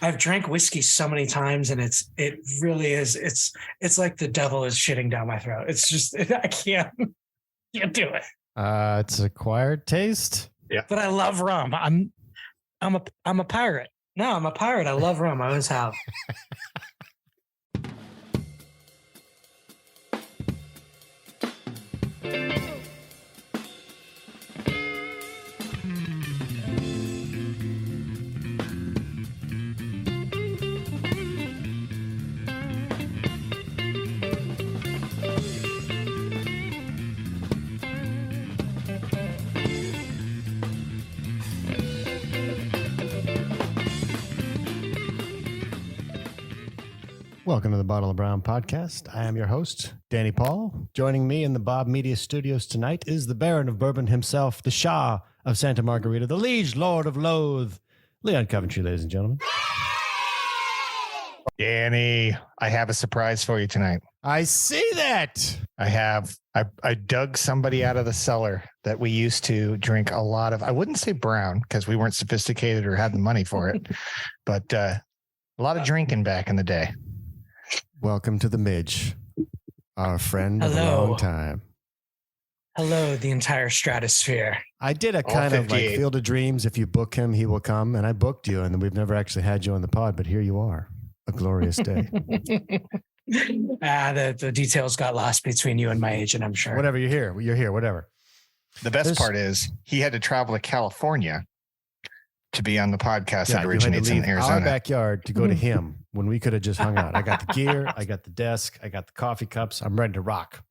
I've drank whiskey so many times, and it really is. It's like the devil is shitting down my throat. It's just I can't do it. It's acquired taste. Yeah, but I love rum. I'm a pirate. No, I'm a pirate. I love rum. I always have. Welcome to the Bottle of Brown podcast. I am your host, Danny Paul. Joining me in the Bob Media Studios tonight is the Baron of Bourbon himself, the Shah of Santa Margarita, the Liege Lord of Loathe, Leon Coventry, ladies and gentlemen. Danny, I have a surprise for you tonight. I see that. I dug somebody out of the cellar that we used to drink a lot of. I wouldn't say brown because we weren't sophisticated or had the money for it, but a lot of drinking back in the day. Welcome to the Midge, our friend of a Hello. long time. Hello, the entire stratosphere. I did a kind of like 58. Field of Dreams. If you book him, he will come. And I booked you, and we've never actually had you on the pod, but here you are. A glorious day. The details got lost between you and my agent, I'm sure. Whatever, you're here. You're here, whatever. The best There's- part is he had to travel to California to be on the podcast Yeah, that you had to originates in leave our Arizona. backyard to go to him when we could have just hung out. I got the gear, I got the desk, I got the coffee cups. I'm ready to rock.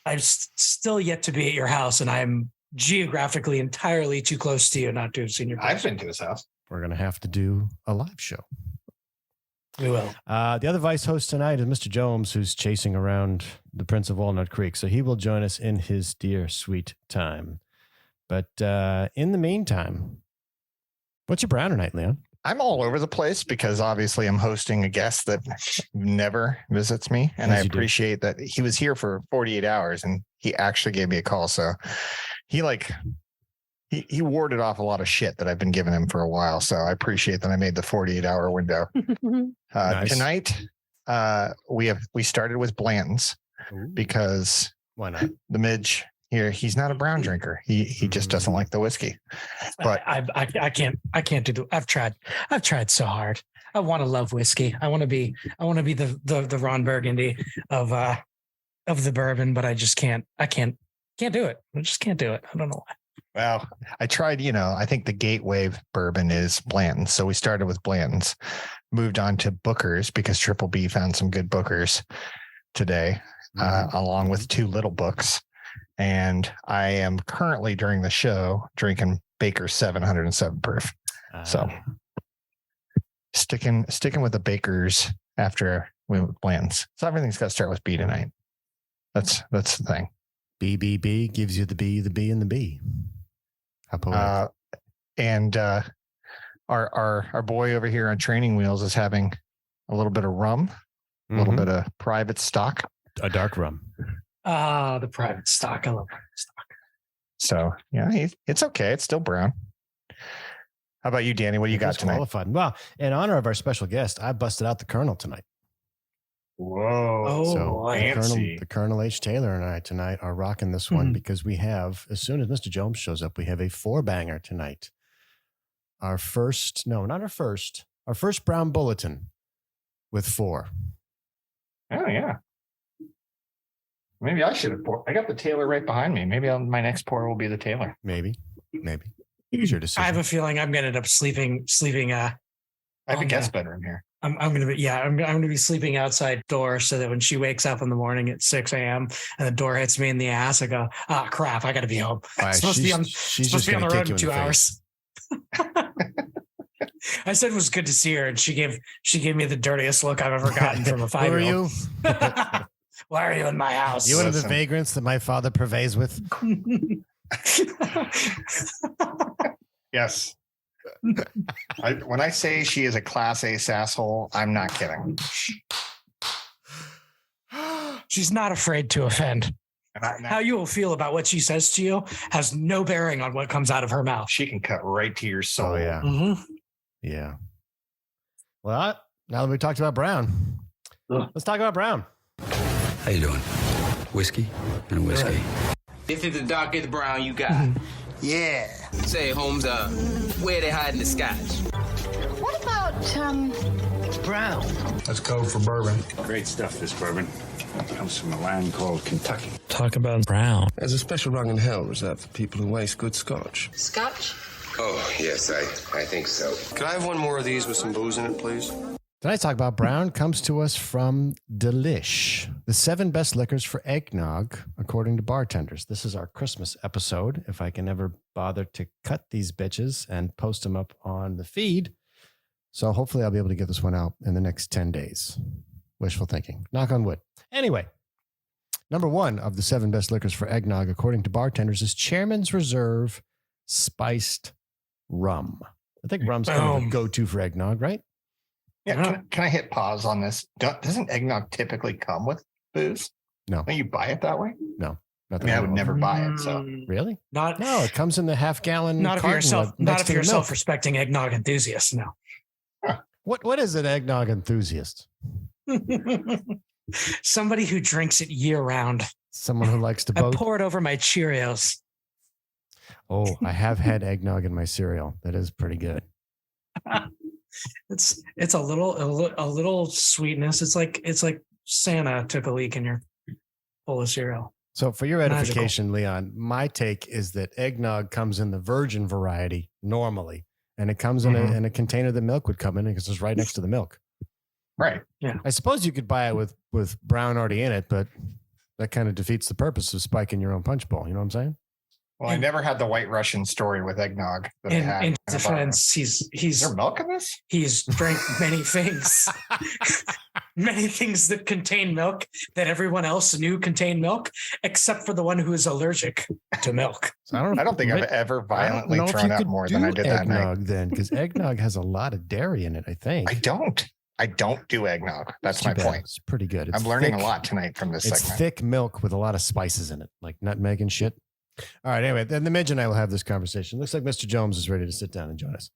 I'm still yet to be at your house, and I'm geographically entirely too close to you not to have seen your I've place. been to his house. We're going to have to do a live show. We will. The other vice host tonight is Mr. Jomes, who's chasing around the Prince of Walnut Creek. So he will join us in his dear, sweet time. But in the meantime, what's your brown tonight, Leon? I'm all over the place because obviously I'm hosting a guest that never visits me. And As I you do. appreciate that he was here for 48 hours and he actually gave me a call. So he warded off a lot of shit that I've been giving him for a while. So I appreciate that I made the 48-hour window. Nice. Tonight, we started with Blanton's because Why not? the Midge here, he's not a brown drinker. He just doesn't like the whiskey. But I can't do the. I've tried so hard. I want to love whiskey. I want to be the Ron Burgundy of the bourbon, but I just can't. I can't do it. I just can't do it. I don't know why. Well, I tried, I think the gateway bourbon is Blanton's. So we started with Blanton's, moved on to Booker's because Triple B found some good Booker's today, along with two little books. And I am currently during the show drinking Baker's 707 proof. So sticking with the Baker's after we went with Blanton's. So everything's got to start with B tonight. That's the thing. BBB gives you the B, and the B. How poetic. And our boy over here on Training Wheels is having a little bit of rum, a little bit of private stock. A dark rum. The private stock. I love private stock. So yeah, it's okay. It's still brown. How about you, Danny? What do you got tonight? Qualified. Well, in honor of our special guest, I busted out the Colonel tonight. Whoa. Oh, So boy. the Colonel H. Taylor and I tonight are rocking this one because we have, as soon as Mr. Jones shows up, we have a 4-banger tonight. Our first Brown Bulletin with 4. Oh yeah. Maybe I should have poured. I got the Taylor right behind me. Maybe my next pour will be the Taylor. Maybe. It's your decision. I have a feeling I'm going to end up sleeping. I have a Okay. guest bedroom here. I'm going to be sleeping outside door so that when she wakes up in the morning at 6 a.m. and the door hits me in the ass, I go, oh crap, I got to be home. All right, supposed to be on she's supposed just to be on gonna the kick road you in 2 the face. hours. I said it was good to see her, and she gave me the dirtiest look I've ever gotten from a Who are 5-year-old. you? Why are you in my house? You one of the Listen. vagrants that my father purveys with? Yes. When I say she is a class A sasshole, I'm not kidding. She's not afraid to offend. How you will feel about what she says to you has no bearing on what comes out of her mouth. She can cut right to your soul. Oh yeah. Mm-hmm. Yeah. Well, now that we talked about Brown, let's talk about Brown. How you doing? Whiskey and whiskey. If it's the darker the brown you got. Yeah. Say, Holmes, where they hiding the scotch? What about, Brown. That's code for bourbon. Great stuff, this bourbon. It comes from a land called Kentucky. Talk about Brown. There's a special rung in hell reserved for people who waste good scotch. Scotch? Oh, yes, I think so. Could I have one more of these with some booze in it, please? Tonight's Talk About Brown comes to us from Delish, the 7 best liquors for eggnog, according to bartenders. This is our Christmas episode. If I can ever bother to cut these bitches and post them up on the feed. So hopefully I'll be able to get this one out in the next 10 days. Wishful thinking. Knock on wood. Anyway, number 1 of the 7 best liquors for eggnog, according to bartenders, is Chairman's Reserve Spiced Rum. I think rum's kind of a go-to for eggnog, right? Yeah. Can I hit pause on this? Doesn't eggnog typically come with booze? No. Don't you buy it that way? No. I mean, I would never buy it. So Really? Not No, it comes in the half-gallon. not if you're carton not next if to you're a the milk. self-respecting eggnog enthusiast. No. What is an eggnog enthusiast? Somebody who drinks it year round. Someone who likes to I boat. pour it over my Cheerios. Oh, I have had eggnog in my cereal. That is pretty good. It's a little sweetness. It's like Santa took a leak in your bowl of cereal. So for your edification, Leon, my take is that eggnog comes in the virgin variety normally, and it comes in a container that milk would come in because it's right next to the milk. right. Yeah. I suppose you could buy it with brown already in it, but that kind of defeats the purpose of spiking your own punch bowl. You know what I'm saying? Well, I never had the White Russian story with eggnog that I had. In defense, Is there milk in this? he's drank many things, many things that contain milk that everyone else knew contained milk, except for the one who is allergic to milk. So I don't think I've ever violently know if thrown you up could more than I did that night. eggnog then, because eggnog has a lot of dairy in it, I think. I don't do eggnog. That's Too my bad. point. It's pretty good. It's I'm learning thick. a lot tonight from this It's segment. thick milk with a lot of spices in it, like nutmeg and shit. All right. Anyway, then the Midge and I will have this conversation. Looks like Mr. Jones is ready to sit down and join us.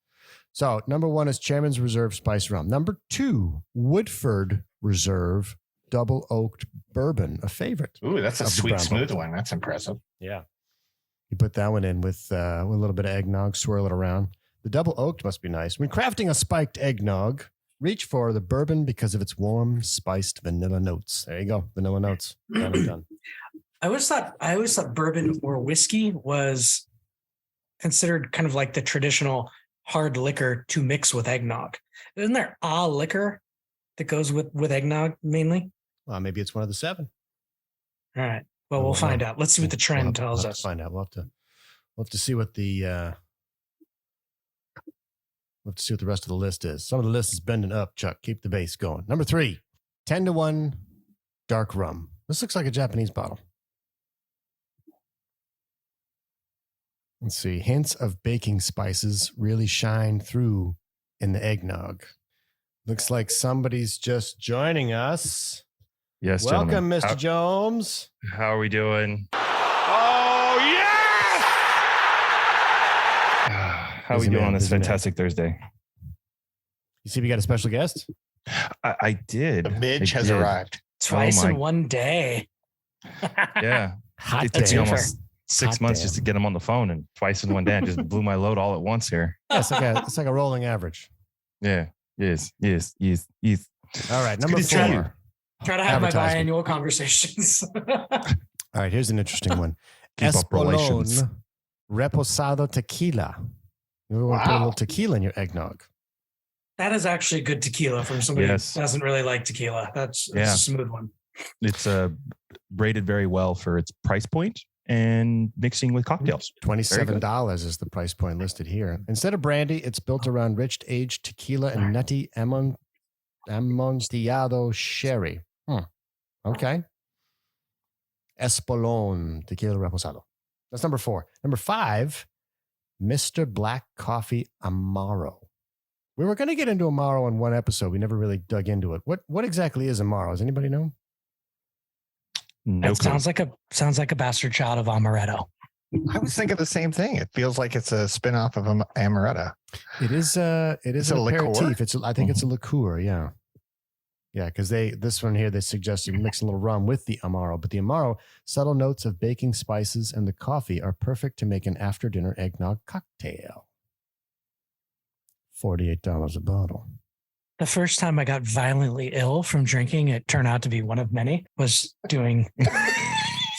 So number 1 is Chairman's Reserve Spice Rum. Number 2, Woodford Reserve Double Oaked Bourbon, a favorite. Ooh, that's a of the sweet, Brown smooth Bulletin. one. That's impressive. Yeah. You put that one in with a little bit of eggnog, swirl it around. The Double Oaked must be nice. When crafting a spiked eggnog, reach for the bourbon because of its warm, spiced vanilla notes. There you go. Vanilla notes. Done and done. I always thought bourbon or whiskey was considered kind of like the traditional hard liquor to mix with eggnog. Isn't there a liquor that goes with eggnog mainly? Well, maybe it's one of the 7. All right. Well, we'll find out. Let's see what the trend tells we'll have us. to find out. We'll have to see what the rest of the list is. Some of the list is bending up, Chuck. Keep the bass going. Number 3, 10-1 dark rum. This looks like a Japanese bottle. Let's see. Hints of baking spices really shine through in the eggnog. Looks like somebody's just joining us. Yes, Welcome, gentlemen. Mr. Jomes. How are we doing? Oh, yes! How are we Busy doing man, on this busy man. fantastic Thursday? You see, we got a special guest. I did. The Midge I has did. arrived. Twice my- in one day. Yeah. Hot It took day. me almost 6 Hot months damn. just to get him on the phone, and twice in one day I just blew my load all at once here. Yeah, it's like a rolling average. Yeah. Yes. All right, number good to see 4. you. Try to have my Advertisement. biannual conversations. All right, here's an interesting one. Keep up relations. Espolón Reposado Tequila. You want to put a little tequila in your eggnog. That is actually good tequila from somebody Yes. who doesn't really like tequila. That's a smooth one. It's rated very well for its price point and mixing with cocktails. $27 is the price point listed here. Instead of brandy, it's built around rich aged tequila and nutty amontillado sherry. Okay. Espolón Tequila Reposado. That's number 4. Number 5, Mr. Black Coffee Amaro. We were going to get into Amaro in one episode. We never really dug into it. What exactly is Amaro? Does anybody know? No That sounds like a bastard child of amaretto. I was thinking the same thing. It feels like it's a spinoff of amaretto. It is an liqueur? aperitif. I think it's a liqueur. Yeah. Yeah, because this one here, they suggested mix a little rum with the Amaro, but the Amaro, subtle notes of baking spices and the coffee are perfect to make an after-dinner eggnog cocktail. $48 a bottle. The first time I got violently ill from drinking, it turned out to be one of many, was doing,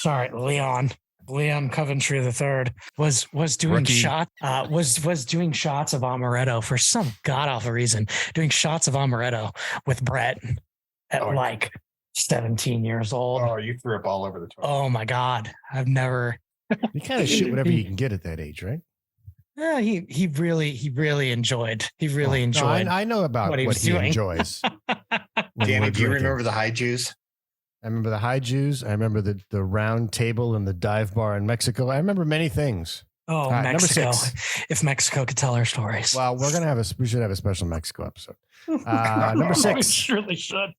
Leon Coventry III was doing was doing shots of amaretto for some god awful reason, doing shots of amaretto with Brett at 17 years old. Oh, you threw up all over the toilet. Oh my God. I've never. You kind of shoot whatever you can get at that age, right? Yeah, he really enjoyed. He really enjoyed. I know about what he enjoys. Danny, do you remember the high Jews? I remember the high Jews. I remember the round table and the dive bar in Mexico. I remember many things. Oh, right, Mexico! Number 6. If Mexico could tell our stories. Well, we should have a special Mexico episode. Number 6. We surely should.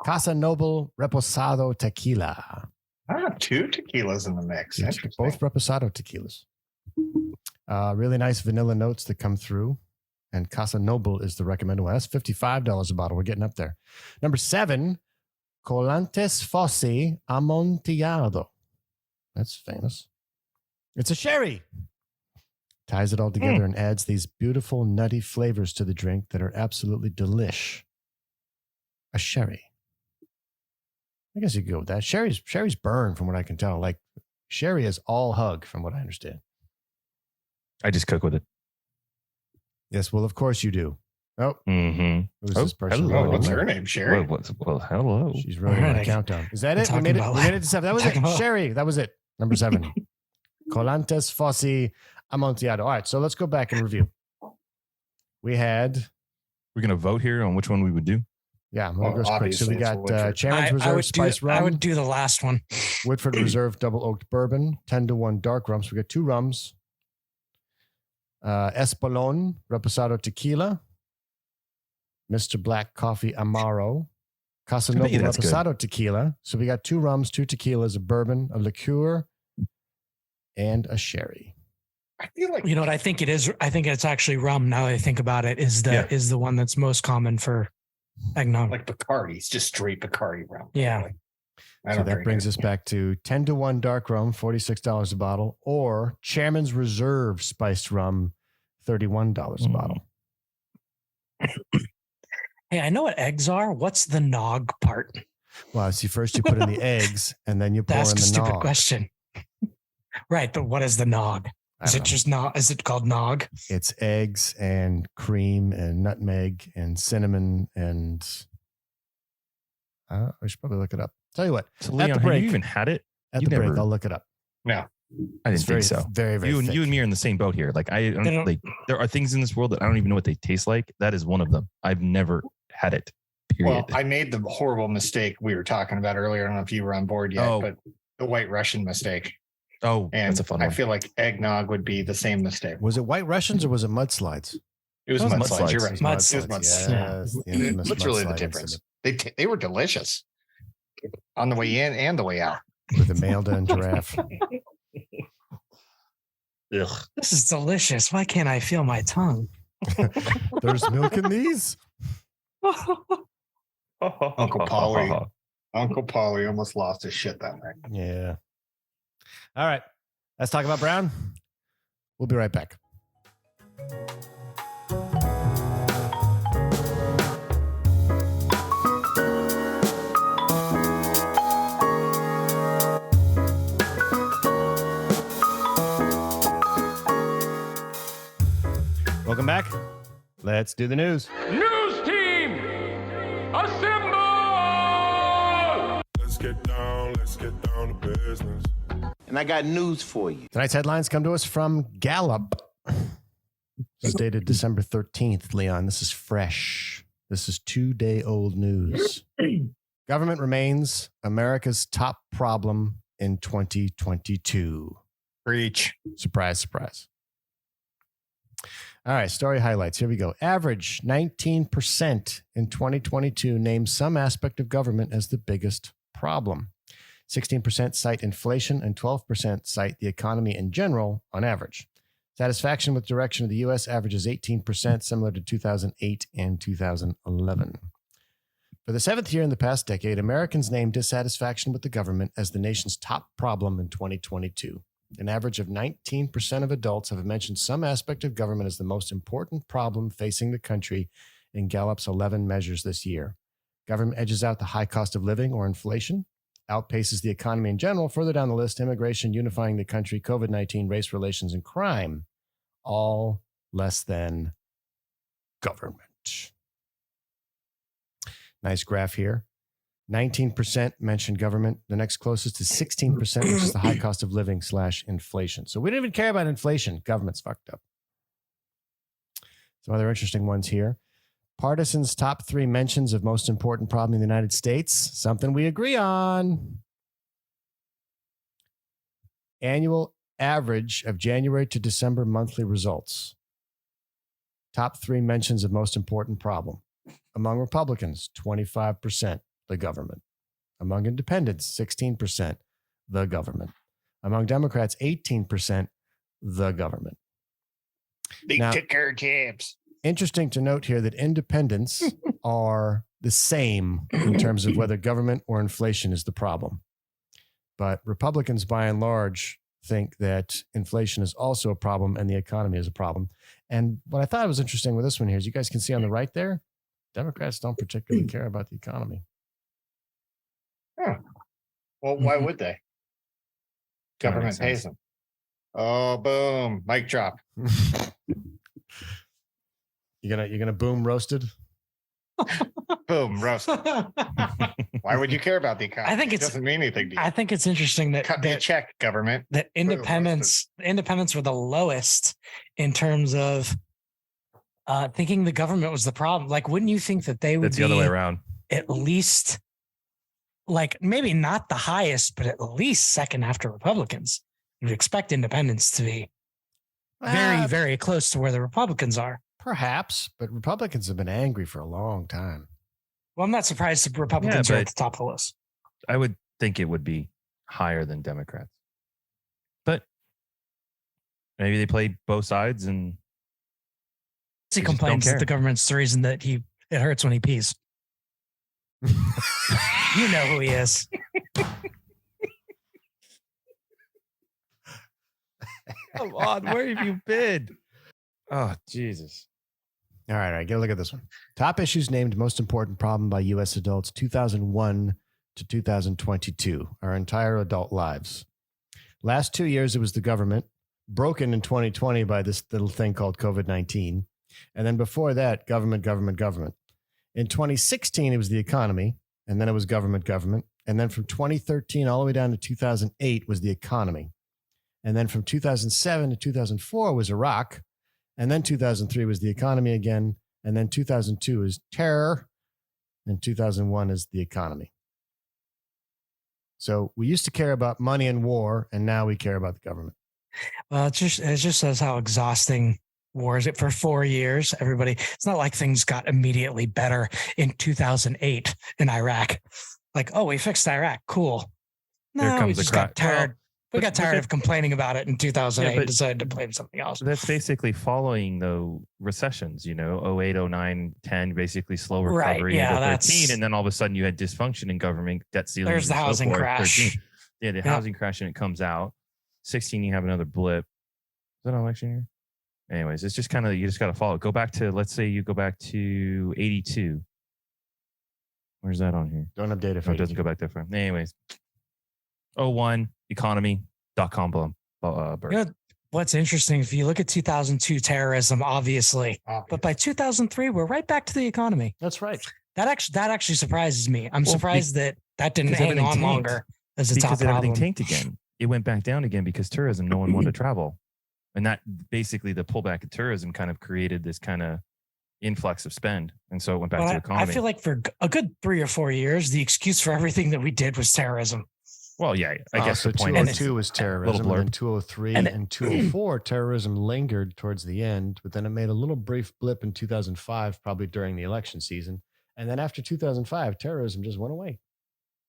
Casa Noble Reposado Tequila. I have 2 tequilas in the mix. Both Reposado tequilas. Really nice vanilla notes that come through. And Casa Noble is the recommended one. That's $55 a bottle. We're getting up there. Number 7, Colantes Fossi Amontillado. That's famous. It's a sherry. Ties it all together and adds these beautiful nutty flavors to the drink that are absolutely delish. A sherry. I guess you could go with that. Sherry's burn from what I can tell. Like sherry is all hug from what I understand. I just cook with it. Yes, well, of course you do. Oh, who's this person? Hello. What's her name? Sherry. Well, hello. She's running a countdown. Is that it? We made it to 7. That was it. Sherry. That was it. Number 7. Colantes Fossi Amontillado. All right, so let's go back and review. We're going to vote here on which one we would do. Yeah, I'm going to go quick. So we got Chairman's Reserve Spice Rum. I would do the last one. Woodford Reserve Double Oaked Bourbon, 10-1 dark rum. So we got 2 rums. Espolón Reposado Tequila. Mr. Black Coffee Amaro. Casa Noble Reposado Tequila. So we got 2 rums, 2 tequilas, a bourbon, a liqueur, and a sherry. I feel like what I think it is. I think it's actually rum. Now that I think about it, is the one that's most common for eggnog. Like Bacardi. It's just straight Bacardi rum. Yeah. So that brings us back to 10-1 dark rum, $46 a bottle, or Chairman's Reserve spiced rum, $31 a bottle. Hey, I know what eggs are. What's the nog part? Well, see, first you put in the eggs, and then you pour in the nog. That's a stupid question. Right, but what is the nog? Is it just nog? Is it called nog? It's eggs and cream and nutmeg and cinnamon and I should probably look it up. Tell you what, so Leon, at the break, have you even had it? At the break, I'll look it up. No, I didn't think so. Very, very. You and me are in the same boat here. Like there are things in this world that I don't even know what they taste like. That is one of them. I've never had it. Period. Well, I made the horrible mistake we were talking about earlier. I don't know if you were on board yet, but the White Russian mistake. Oh, and that's a fun one. I feel like eggnog would be the same mistake. Was it White Russians or was it mudslides? It was mudslides. You're right. Mudslides. It was mudslides. Yes, what's really the difference? They were delicious on the way in and the way out. With a Malda and giraffe. Ugh. This is delicious. Why can't I feel my tongue? There's milk in these. Uncle Polly almost lost his shit that night. Yeah. All right. Let's talk about Brown. We'll be right back. Welcome back. Let's do the news. News team, assemble! Let's get down to business. And I got news for you. Tonight's headlines come to us from Gallup. This is dated December 13th, Leon. This is fresh. This is 2-day-old news. Government remains America's top problem in 2022. Preach. Surprise, surprise. All right, story highlights. Here we go. Average 19% in 2022 names some aspect of government as the biggest problem. 16% cite inflation, and 12% cite the economy in general on average. Satisfaction with direction of the U.S. averages 18%, similar to 2008 and 2011. For the seventh year in the past decade, Americans named dissatisfaction with the government as the nation's top problem in 2022. An average of 19% of adults have mentioned some aspect of government as the most important problem facing the country in Gallup's 11 measures this year. Government edges out the high cost of living or inflation, outpaces the economy in general. Further down the list, immigration, unifying the country, COVID-19, race relations, and crime, all less than government. Nice graph here. 19% mentioned government. The next closest is 16%, which is the high cost of living / inflation. So we don't even care about inflation. Government's fucked up. Some other interesting ones here. Partisans' top 3 mentions of most important problem in the United States. Something we agree on. Annual average of January to December monthly results. Top 3 mentions of most important problem. Among Republicans, 25%, the government. Among independents, 16%, the government. Among Democrats, 18%, the government. Big ticker jabs. Interesting to note here that independents are the same in terms of whether government or inflation is the problem. But Republicans, by and large, think that inflation is also a problem and the economy is a problem. And what I thought was interesting with this one here is you guys can see on the right there, Democrats don't particularly care about the economy. Huh. Well, why would they? Government pays them. Oh, boom. Mic drop. You're gonna boom roasted? Boom roasted. Why would you care about the economy? I think it doesn't mean anything to you. I think it's interesting that Cut me a check, government. That independents were the lowest in terms of thinking the government was the problem. Like, wouldn't you think that they would That's the other way around. At least, like, maybe not the highest, but at least second after Republicans? You'd expect independents to be very, very close to where the Republicans are. Perhaps, but Republicans have been angry for a long time. Well, I'm not surprised the Republicans are at the top of the list. I would think it would be higher than Democrats. But maybe they play both sides and he complains that the government's the reason that it hurts when he pees. You know who he is. Come on, where have you been? Oh, Jesus. All right, get a look at this one. Top issues named most important problem by U.S. adults 2001 to 2022, our entire adult lives. Last 2 years, it was the government, broken in 2020 by this little thing called COVID-19. And then before that, government. In 2016, it was the economy, and then it was government. And then from 2013 all the way down to 2008 was the economy. And then from 2007 to 2004 was Iraq. And then 2003 was the economy again. And then 2002 is terror. And 2001 is the economy. So we used to care about money and war, and now we care about the government. Well, it just says how exhausting war is. It for 4 years. Everybody, it's not like things got immediately better in 2008 in Iraq. Like, oh, we fixed Iraq. Cool. No, we just got tired. We got tired of complaining about it in 2008 and decided to blame something else. That's basically following the recessions, 08, 09, 10, basically slow recovery into 13. And then all of a sudden you had dysfunction in government, debt ceiling. There's the housing crash. 13. Yeah, the housing crash and it comes out. 16, you have another blip. Is that an election year? Anyways, it's just kind of, you just got to follow. Go back to, let's say you go back to 82. Where's that on here? Don't update it. It doesn't go back that far. Anyways. 01 economy.com burn. What's interesting, if you look at 2002 terrorism, obviously, but by 2003, we're right back to the economy. That's right. That actually surprises me. I'm surprised that didn't hang on longer as a top problem. Everything tanked again. It went back down again because tourism, no one wanted to travel. And that basically the pullback of tourism kind of created this kind of influx of spend. And so it went back to the economy. I feel like for a good 3 or 4 years, the excuse for everything that we did was terrorism. Well, yeah, I guess so the point 202 was terrorism, and then 203 and 204, terrorism lingered towards the end, but then it made a little brief blip in 2005, probably during the election season. And then after 2005, terrorism just went away.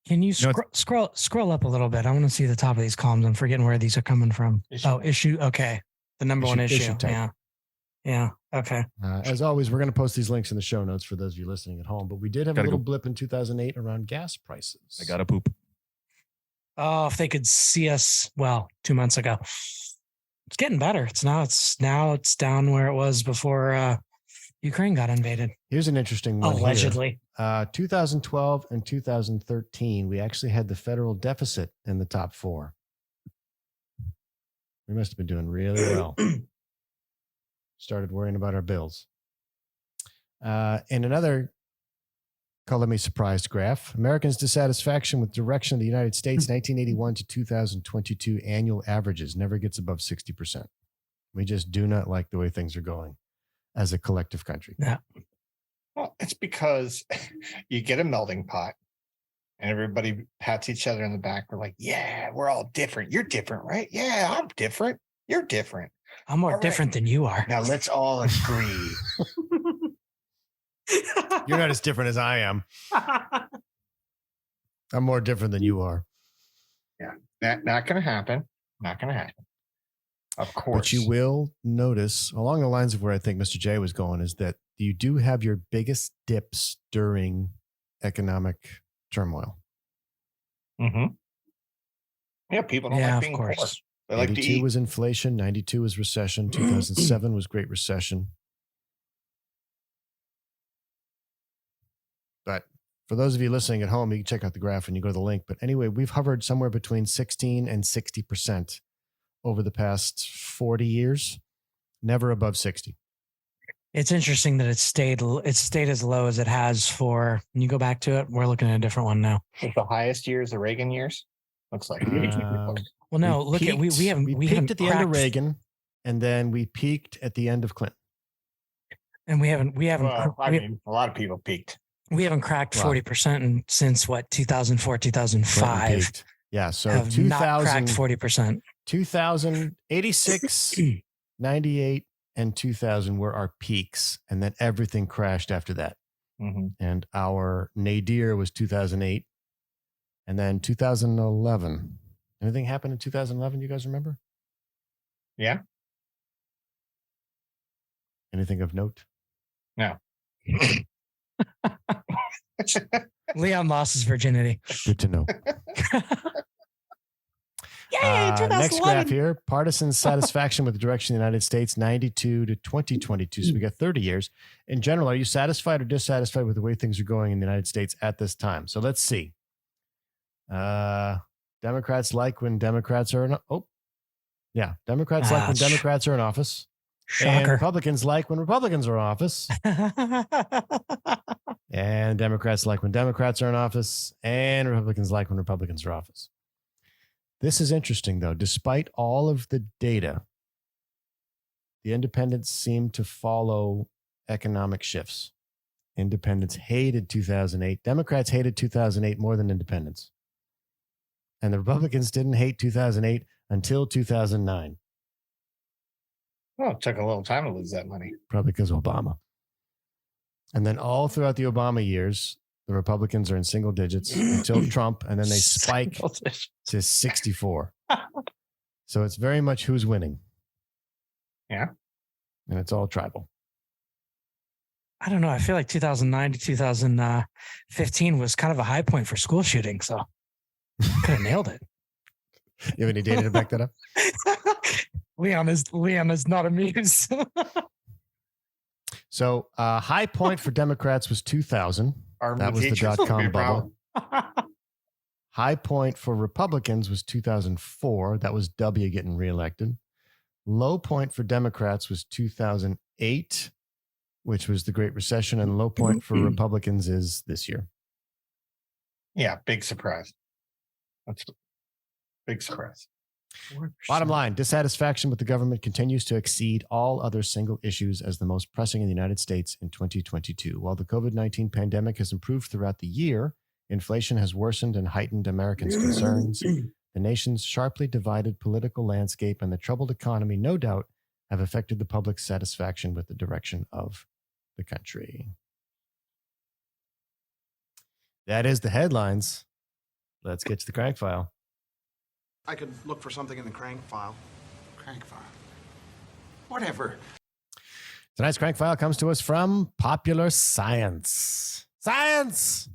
Can you No, scroll up a little bit? I want to see the top of these columns. I'm forgetting where these are coming from. Issue. Okay. The number one issue. type. Yeah. Yeah. Okay. As always, we're going to post these links in the show notes for those of you listening at home. But we did have a little blip in 2008 around gas prices. I got to poop. Oh, if they could see us, 2 months ago. It's getting better. It's down where it was before Ukraine got invaded. Here's an interesting one. Allegedly. 2012 and 2013, we actually had the federal deficit in the top four. We must have been doing really well. Started worrying about our bills. In another color me surprised graph, Americans' dissatisfaction with direction of the United States 1981 to 2022 annual averages never gets above 60%. We just do not like the way things are going as a collective country. Yeah. Well, it's because you get a melting pot and everybody pats each other in the back. We're like, yeah, we're all different. You're different, right? Yeah, I'm different. You're different. I'm more different than you are. Now let's all agree. You're not as different as I am. I'm more different than you are. Yeah, not going to happen. Not going to happen. Of course. But you will notice, along the lines of where I think Mr. J was going, is that you do have your biggest dips during economic turmoil. Mm-hmm. Yeah, people don't like being poor. They like to 82 eat. was inflation, 92 was recession, 2007 was Great Recession. But for those of you listening at home, you can check out the graph and you go to the link. But anyway, we've hovered somewhere between 16 and 60% over the past 40 years, never above 60. It's interesting that it's stayed as low as it has for, when you go back to it, we're looking at a different one now. Is the highest years the Reagan years? Looks like. Well, no, we peaked at the end of Reagan, and then we peaked at the end of Clinton. And we haven't. Well, a lot of people peaked. We haven't cracked 40% since 2004, 2005. Yeah, so have 2000, not cracked 40%. 2000, 86, 98, and 2000 were our peaks, and then everything crashed after that. Mm-hmm. And our nadir was 2008, and then 2011. Anything happened in 2011? You guys remember? Yeah. Anything of note? No. Leon lost his virginity. Good to know. Yay, next graph here, partisan satisfaction with the direction of the United States, 92 to 2022. So we got 30 years. In general, are you satisfied or dissatisfied with the way things are going in the United States at this time? So let's see. Democrats like when Democrats are in Democrats like when Democrats are in office. Shocker. And Republicans like when Republicans are in office. And Democrats like when Democrats are in office. And Republicans like when Republicans are in office. This is interesting, though. Despite all of the data, the independents seem to follow economic shifts. Independents hated 2008. Democrats hated 2008 more than independents. And the Republicans didn't hate 2008 until 2009. Well, it took a little time to lose that money. Probably because of Obama. And then all throughout the Obama years, the Republicans are in single digits until Trump, and then they spike to 64. So it's very much who's winning. Yeah. And it's all tribal. I don't know. I feel like 2009 to 2015 was kind of a high point for school shooting. So could have nailed it. You have any data to back that up? Leon is not amused. So high point for Democrats was 2000. That was the dot-com bubble. High point for Republicans was 2004. That was W getting reelected. Low point for Democrats was 2008, which was the Great Recession. And low point for Republicans is this year. Yeah, big surprise. That's a big surprise. 4%. Bottom line, dissatisfaction with the government continues to exceed all other single issues as the most pressing in the United States in 2022. While the COVID-19 pandemic has improved throughout the year, inflation has worsened and heightened Americans' concerns. The nation's sharply divided political landscape and the troubled economy, no doubt, have affected the public's satisfaction with the direction of the country. That is the headlines. Let's get to the crank file. I could look for something in the crank file. Crank file. Whatever. Tonight's crank file comes to us from Popular Science. Science!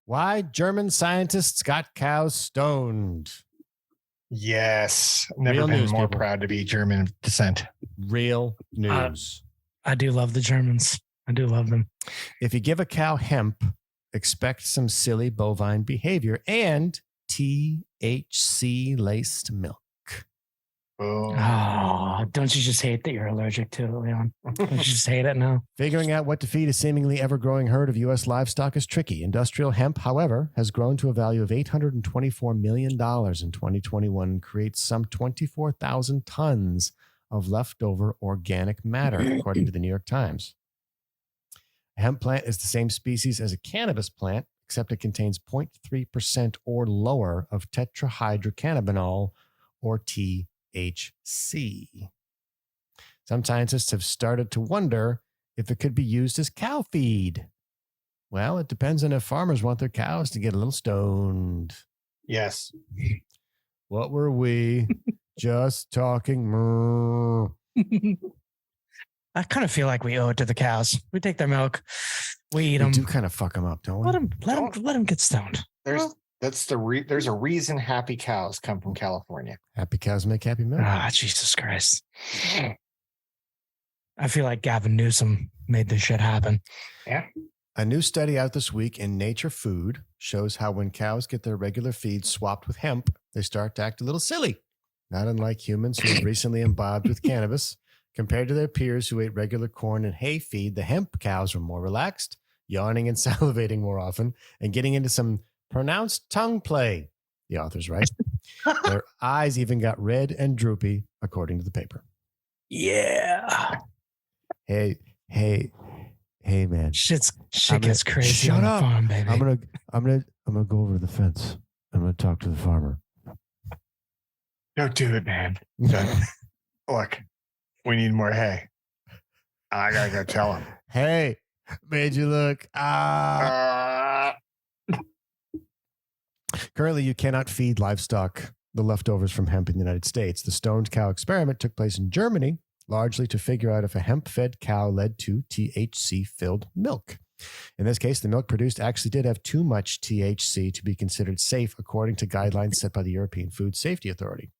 Why German scientists got cows stoned. Yes. Never Real been news, more people. proud to be German descent. Real news. I do love the Germans. I do love them. If you give a cow hemp, expect some silly bovine behavior and THC-laced milk. Oh, don't you just hate that you're allergic to it, Leon? Don't you just hate it now? Figuring out what to feed a seemingly ever-growing herd of U.S. livestock is tricky. Industrial hemp, however, has grown to a value of $824 million in 2021 and creates some 24,000 tons of leftover organic matter, according to the New York Times. A hemp plant is the same species as a cannabis plant, except it contains 0.3% or lower of tetrahydrocannabinol, or THC. Some scientists have started to wonder if it could be used as cow feed. Well, it depends on if farmers want their cows to get a little stoned. Yes. What were we just talking? I kind of feel like we owe it to the cows. We take their milk, we eat them. We do kind of fuck them up, don't we? Let them get stoned. There's a reason happy cows come from California. Happy cows make happy milk. Ah, Jesus Christ. I feel like Gavin Newsom made this shit happen. Yeah. A new study out this week in Nature Food shows how when cows get their regular feed swapped with hemp, they start to act a little silly. Not unlike humans who have recently imbibed with cannabis. Compared to their peers who ate regular corn and hay feed, the hemp cows were more relaxed, yawning and salivating more often, and getting into some pronounced tongue play, the authors write. Their eyes even got red and droopy, according to the paper. Yeah. Hey, man. Shit gets crazy shut on the up. farm, baby. I'm gonna go over to the fence. I'm gonna talk to the farmer. Don't do it, man. Look, we need more hay. I gotta go tell him. Hey, made you look. Currently, you cannot feed livestock the leftovers from hemp in the United States. The stoned cow experiment took place in Germany, largely to figure out if a hemp-fed cow led to THC-filled milk. In this case, the milk produced actually did have too much THC to be considered safe, according to guidelines set by the European Food Safety Authority.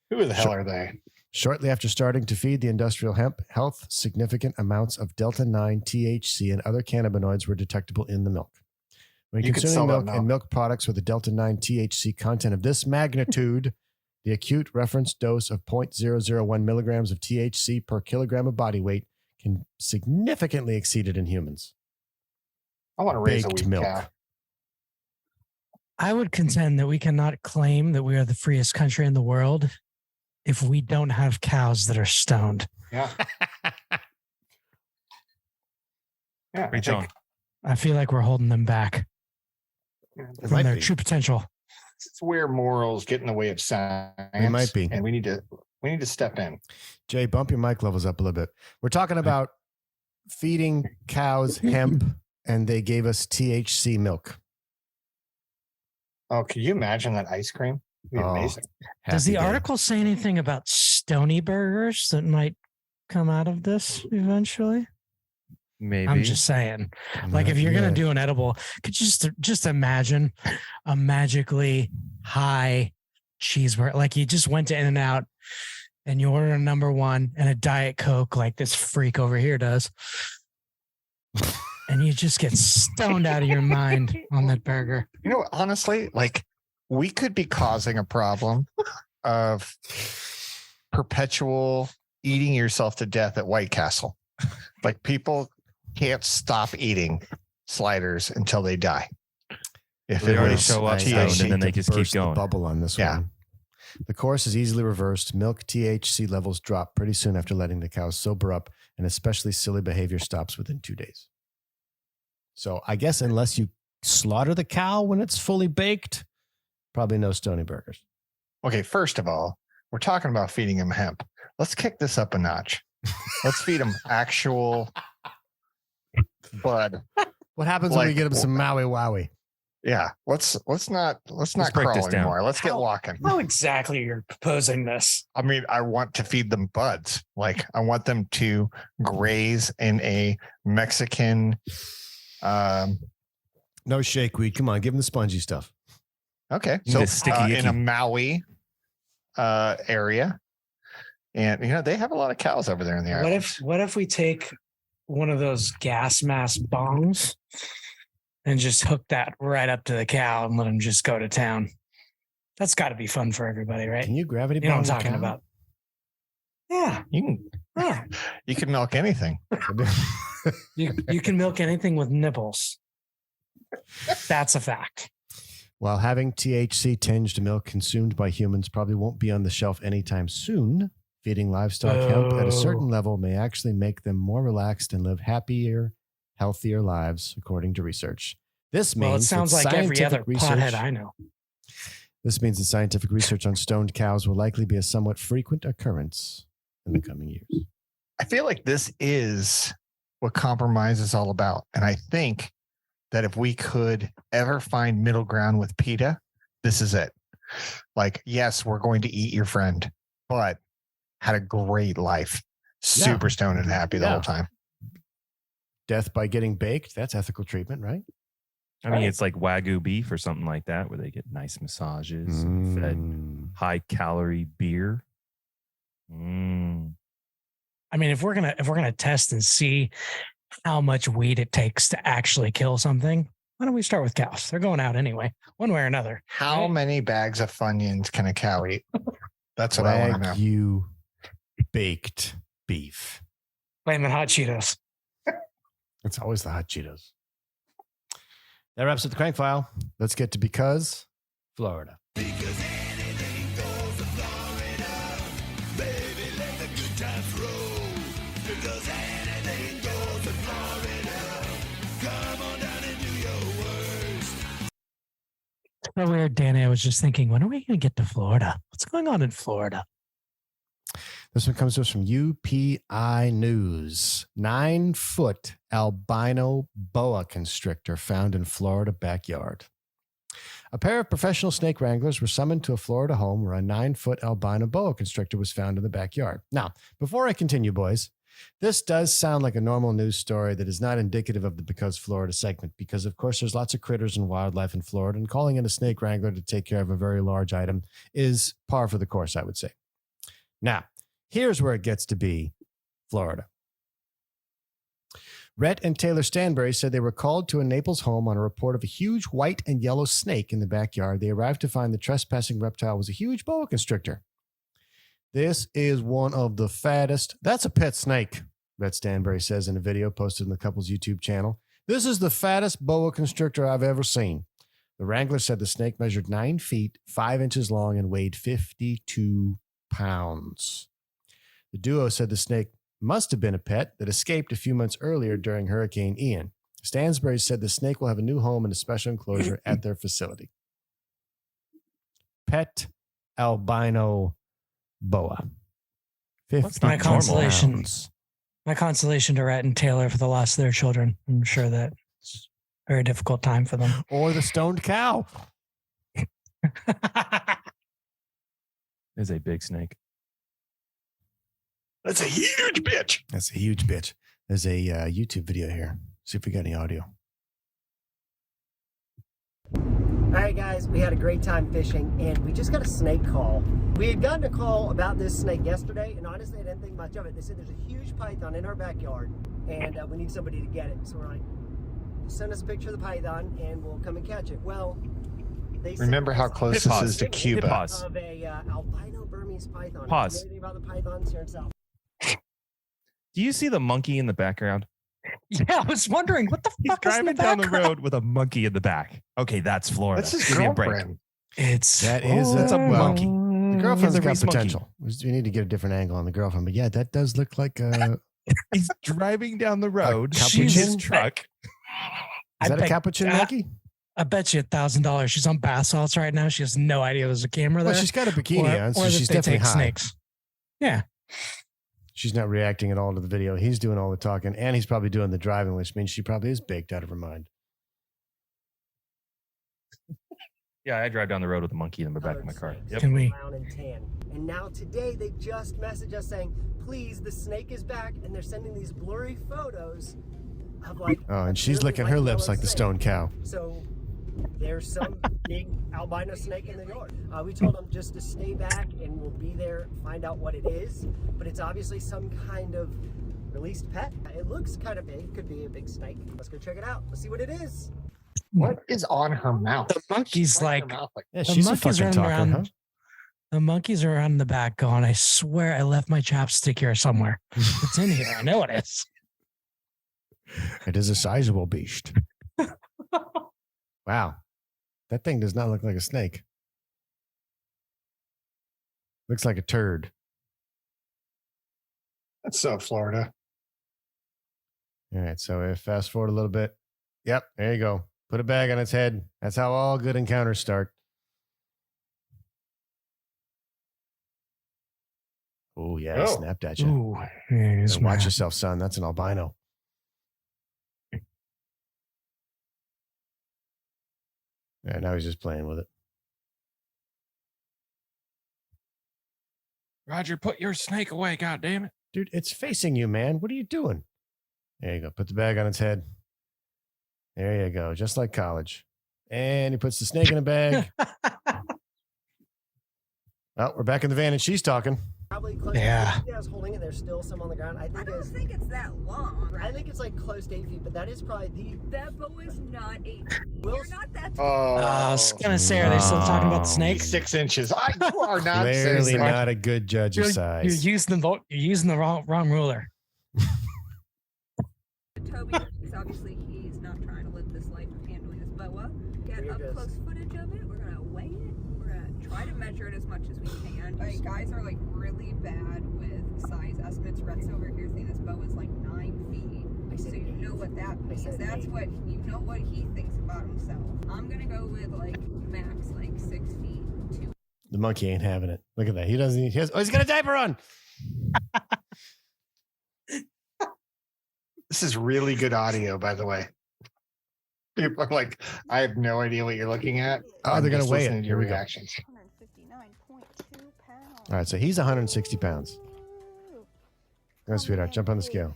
Who the hell are they? Shortly after starting to feed the industrial hemp, significant amounts of Delta-9 THC and other cannabinoids were detectable in the milk. When You could consuming sell that milk now. and milk products with a Delta-9 THC content of this magnitude, the acute reference dose of 0.001 milligrams of THC per kilogram of body weight can significantly exceed it in humans. I want to raise a Baked wheat milk. cow. I would contend that we cannot claim that we are the freest country in the world if we don't have cows that are stoned. Yeah. Yeah. Preach on. I feel like we're holding them back It from might their be. true potential. It's where morals get in the way of science. It might be. And we need to step in. Jay, bump your mic levels up a little bit. We're talking about feeding cows hemp, and they gave us THC milk. Oh, can you imagine that ice cream? It'd be Oh, amazing. Does the Happy day. article say anything about stony burgers that might come out of this eventually? Maybe. I'm just saying. Like, if you're gonna do an edible, could you just imagine a magically high cheeseburger? Like, you just went to In-N-Out and you order a number one and a Diet Coke, like this freak over here does, and you just get stoned out of your mind on that burger. You know, honestly, like we could be causing a problem of perpetual eating yourself to death at White Castle. Like people can't stop eating sliders until they die. If They it already was show up THC, stoned and then they just keep burst the going. bubble on this Yeah. one. The course is easily reversed. Milk THC levels drop pretty soon after letting the cows sober up, and especially silly behavior stops within 2 days. So I guess unless you slaughter the cow when it's fully baked, probably no stony burgers. Okay, first of all, we're talking about feeding them hemp. Let's kick this up a notch. Let's feed them actual bud. What happens when we Like- get them some Maui Wowie? Yeah. Let's not break crawl this down. anymore. Let's get walking. How exactly you're proposing this? I mean, I want to feed them buds. Like I want them to graze in a Mexican. No shake weed. Come on, give them the spongy stuff. Okay, You so need a sticky in a icky. Maui area, and they have a lot of cows over there in the islands. What if we take one of those gas mask bongs and just hook that right up to the cow and let him just go to town? That's got to be fun for everybody, right? Can you gravity You know bong what I'm a talking cow? about? Yeah. Yeah. You can milk anything. You can milk anything with nipples. That's a fact. While having THC tinged milk consumed by humans probably won't be on the shelf anytime soon, feeding livestock hemp at a certain level may actually make them more relaxed and live happier, healthier lives, according to research. This means Well, it sounds that like every other scientific pothead I know. This means that scientific research on stoned cows will likely be a somewhat frequent occurrence in the coming years. I feel like this is what compromise is all about, and I think that if we could ever find middle ground with PETA, this is it. Like, yes, we're going to eat your friend, but had a great life, super stoned and happy the whole time. Death by getting baked, that's ethical treatment, right? I mean, it's like Wagyu beef or something like that, where they get nice massages, and fed high calorie beer. I mean, if we're gonna test and see how much weed it takes to actually kill something, why don't we start with cows? They're going out anyway, one way or another. How many bags of Funyuns can a cow eat? That's what I want to know. Wagyu baked beef. Flaming hot Cheetos. It's always the hot Cheetos. That wraps up the crank file. Let's get to Because Florida. So weird, Danny. I was just thinking, when are we going to get to Florida? What's going on in Florida? This one comes to us from UPI News. 9-foot albino boa constrictor found in Florida backyard. A pair of professional snake wranglers were summoned to a Florida home where a 9-foot albino boa constrictor was found in the backyard. Now, before I continue, boys, this does sound like a normal news story that is not indicative of the Because Florida segment, because of course there's lots of critters and wildlife in Florida, and calling in a snake wrangler to take care of a very large item is par for the course, I would say. Now, here's where it gets to be Florida. Rhett and Taylor Stanbury said they were called to a Naples home on a report of a huge white and yellow snake in the backyard. They arrived to find the trespassing reptile was a huge boa constrictor. This is one of the fattest. That's a pet snake, Rhett Stanbury says in a video posted on the couple's YouTube channel. This is the fattest boa constrictor I've ever seen. The wrangler said the snake measured 9 feet, 5 inches long, and weighed 52 pounds. The duo said the snake must have been a pet that escaped a few months earlier during Hurricane Ian. Stansbury said the snake will have a new home in a special enclosure at their facility. Pet albino boa. What's my consolation? My consolation to Rhett and Taylor for the loss of their children. I'm sure that it's a very difficult time for them. Or the stoned cow. Is a big snake. That's a huge bitch. That's a huge bitch. There's a YouTube video here. See if we got any audio. All right, guys, we had a great time fishing, and we just got a snake call. We had gotten a call about this snake yesterday, and honestly, I didn't think much of it. They said there's a huge python in our backyard, and we need somebody to get it. So we're like, send us a picture of the python, and we'll come and catch it. Well, they remember how close this is to Cuba. Of a albino Burmese python. Pause. If you know anything about the pythons here in South. Do you see the monkey in the background? Yeah, I was wondering what the fuck is in the driving down the background? road with a monkey in the back. Okay, that's Florida. That's his Give me a break. girlfriend. It's that's a monkey. The girlfriend's He's a got race monkey. potential. We need to get a different angle on the girlfriend. But yeah, that does look like a... He's driving down the road. She's- His truck. Is that a capuchin monkey? I bet you $1,000 she's on bath salts right now. She has no idea there's a camera there. Well, she's got a bikini on, so that she's they definitely take high. snakes. Yeah. She's not reacting at all to the video. He's doing all the talking, and he's probably doing the driving, which means she probably is baked out of her mind. Yeah, I drive down the road with a monkey in the back of my car. Yep. Can we? Brown and tan. And now today they just messaged us saying, please, the snake is back, and they're sending these blurry photos of like. Oh, and she's licking her lips like the stone cow. So there's some big albino snake in the yard. We told them just to stay back and we'll be there, find out what it is. But it's obviously some kind of released pet. It looks kind of big. Could be a big snake. Let's go check it out. Let's see what it is. What is on her mouth? The monkey's Why is like, her mouth like Yeah, the she's a monkeys fucking running talker, around. huh? The monkeys are around the back going, I swear I left my chapstick here somewhere. It's in here. I know it is. It is a sizable beast. Wow. That thing does not look like a snake. Looks like a turd. That's so Florida. All right, so if fast forward a little bit. Yep, there you go. Put a bag on its head. That's how all good encounters start. Oh, yeah, he Oh. snapped at you. Ooh, yeah, he's Now watch mad. yourself, son. That's an albino. Yeah, now he's just playing with it. Roger, put your snake away, God damn it. Dude, it's facing you, man. What are you doing? There you go. Put the bag on its head. There you go. Just like college. And he puts the snake in a bag. Oh, we're back in the van and she's talking. Probably close. Yeah. I was holding it. There's still some on the ground. I I don't think it's that long. I think it's like close to 8 feet, but that is probably the. That bow is not 8 feet. Will- You're not that Oh, I was going to say, are they still talking about the snake? 6 inches. You are not Clearly saying not a good judge of You're size. using the wrong ruler. Toby, because obviously he's not trying to live this life of handling this boa. Get Here up it is. close footage of it. We're gonna weigh it. We're gonna try to measure it as much as we can. Like, guys are like really bad with size estimates. Rhett's over here saying this boa is like 9 feet. So you know what that means. said That's 8. what you know what he thinks about himself. I'm gonna go with like max like 6 feet. The monkey ain't having it. Look at that. He doesn't. He's got a diaper on. This is really good audio, by the way. People are like, I have no idea what you're looking at. Oh, I'm they're gonna just weigh listening it. to your Here we go. reactions. 159.2 pounds. All right, so he's 160 pounds. Go, sweetheart. Jump on the scale.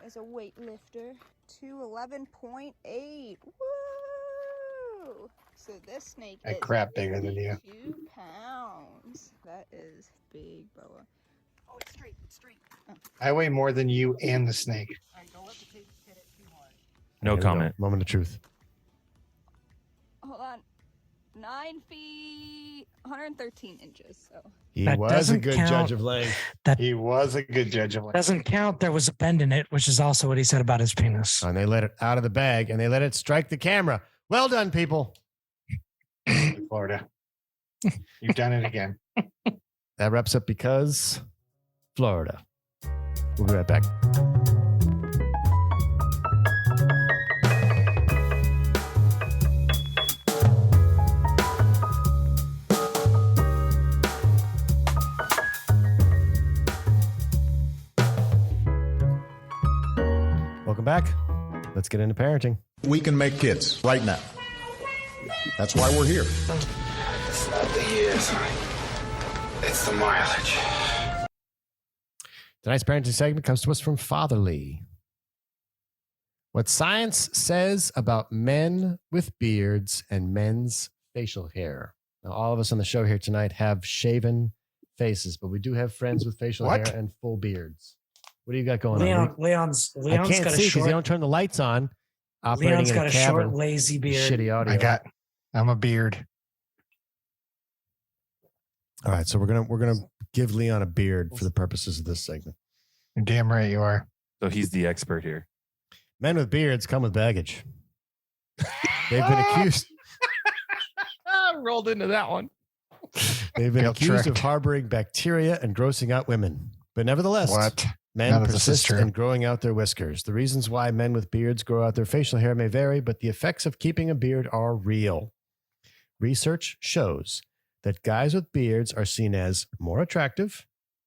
As a weightlifter, 211.8. Woo! So this snake A is crap bigger than you. 2 pounds. That is big, boa. Oh, it's straight. It's straight. Oh. I weigh more than you and the snake. All right, don't let the tape hit it too hard. No Here we go. comment. Moment of truth. Hold on. 9 feet, 113 inches. So He That was a doesn't good count. judge of length. He was a good judge of life. Doesn't count. There was a bend in it, which is also what he said about his penis. And they let it out of the bag and they let it strike the camera. Well done, people. Florida. You've done it again. That wraps up Because Florida. We'll be right back. Welcome back. Let's get into parenting. We can make kids right now. That's why we're here. It's not the years, it's the mileage. Tonight's parenting segment comes to us from Fatherly. What science says about men with beards and men's facial hair. Now, all of us on the show here tonight have shaven faces, but we do have friends with facial hair and full beards. What do you got going on? Leon's I can't got a see because short. they don't turn the lights on. Operating Leon's in got a a cavern. short, lazy beard. Shitty audio. I'm a beard. All right, so we're gonna give Leon a beard for the purposes of this segment. You're damn right you are. So he's the expert here. Men with beards come with baggage. They've been accused. Rolled into that one. They've been Feel accused of tricked. harboring bacteria and grossing out women. But nevertheless, What? men None of this is persist true. in growing out their whiskers. The reasons why men with beards grow out their facial hair may vary, but the effects of keeping a beard are real. Research shows that guys with beards are seen as more attractive,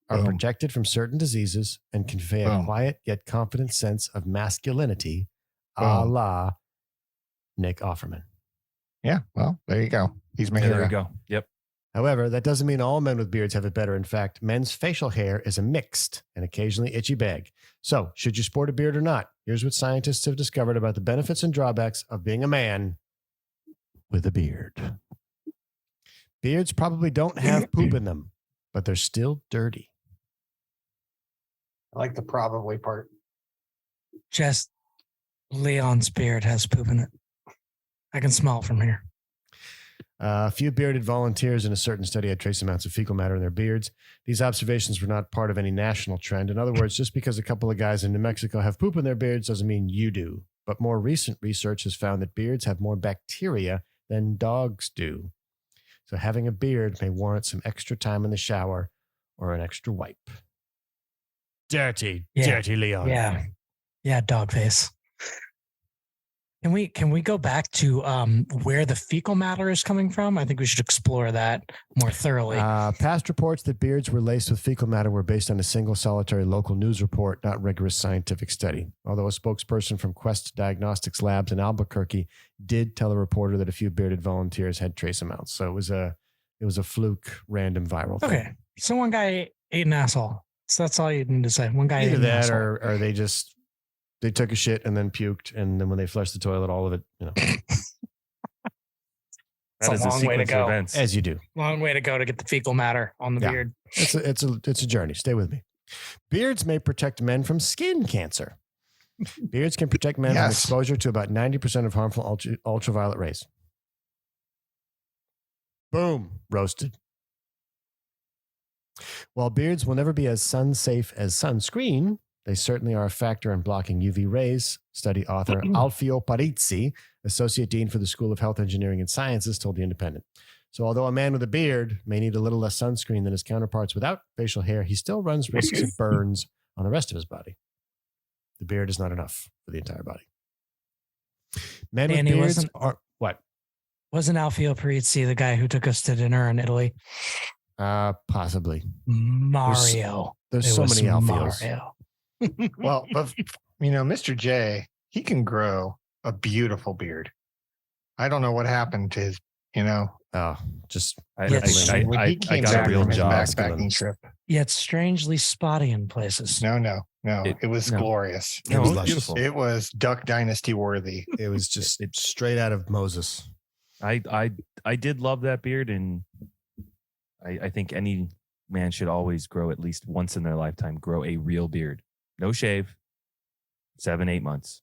are Boom. protected from certain diseases, and convey a Boom. quiet yet confident sense of masculinity, a Boom. la Nick Offerman. Yeah, well, there you go. He's my hero. There we go. Yep. However, that doesn't mean all men with beards have it better. In fact, men's facial hair is a mixed and occasionally itchy bag. So, should you sport a beard or not? Here's what scientists have discovered about the benefits and drawbacks of being a man with a beard. Beards probably don't have poop in them, but they're still dirty. I like the probably part. Just Leon's beard has poop in it. I can smell it from here. A few bearded volunteers in a certain study had trace amounts of fecal matter in their beards. These observations were not part of any national trend. In other words, just because a couple of guys in New Mexico have poop in their beards doesn't mean you do. But more recent research has found that beards have more bacteria than dogs do. So having a beard may warrant some extra time in the shower or an extra wipe. Dirty Leon. Yeah, dog face. Can we go back to where the fecal matter is coming from? I think we should explore that more thoroughly. Past reports that beards were laced with fecal matter were based on a single solitary local news report, not rigorous scientific study. Although a spokesperson from Quest Diagnostics Labs in Albuquerque did tell a reporter that a few bearded volunteers had trace amounts. So it was a fluke, random viral thing. Okay, so one guy ate an asshole. So that's all you need to say. One guy ate Either an that asshole. or they took a shit and then puked, and then when they flushed the toilet, all of it, That is a long way to sequence go. of events. as you do. Long way to go to get the fecal matter on the Yeah. beard. It's a journey. Stay with me. Beards may protect men from skin cancer. Beards can protect men from Yes. exposure to about 90% of harmful ultraviolet rays. Boom, roasted. While beards will never be as sun-safe as sunscreen, they certainly are a factor in blocking UV rays, study author Alfio Parizzi, Associate Dean for the School of Health Engineering and Sciences, told The Independent. So although a man with a beard may need a little less sunscreen than his counterparts without facial hair, he still runs risks of burns on the rest of his body. The beard is not enough for the entire body. Men with Danny, beards wasn't- are... What? Wasn't Alfio Parizzi the guy who took us to dinner in Italy? Possibly. Mario. There's It so was many Alfios. Mario. Well, but Mr. J, he can grow a beautiful beard. I don't know what happened to his, Oh, just I Yeah, when he came got a back real from his job. backpacking trip. Yet strangely spotty in places. No. It was no. glorious. It was it's luscious. beautiful. It was Duck Dynasty worthy. It was just straight out of Moses. I did love that beard, and I think any man should always grow at least once in their lifetime. Grow a real beard, no shave. 7-8 months.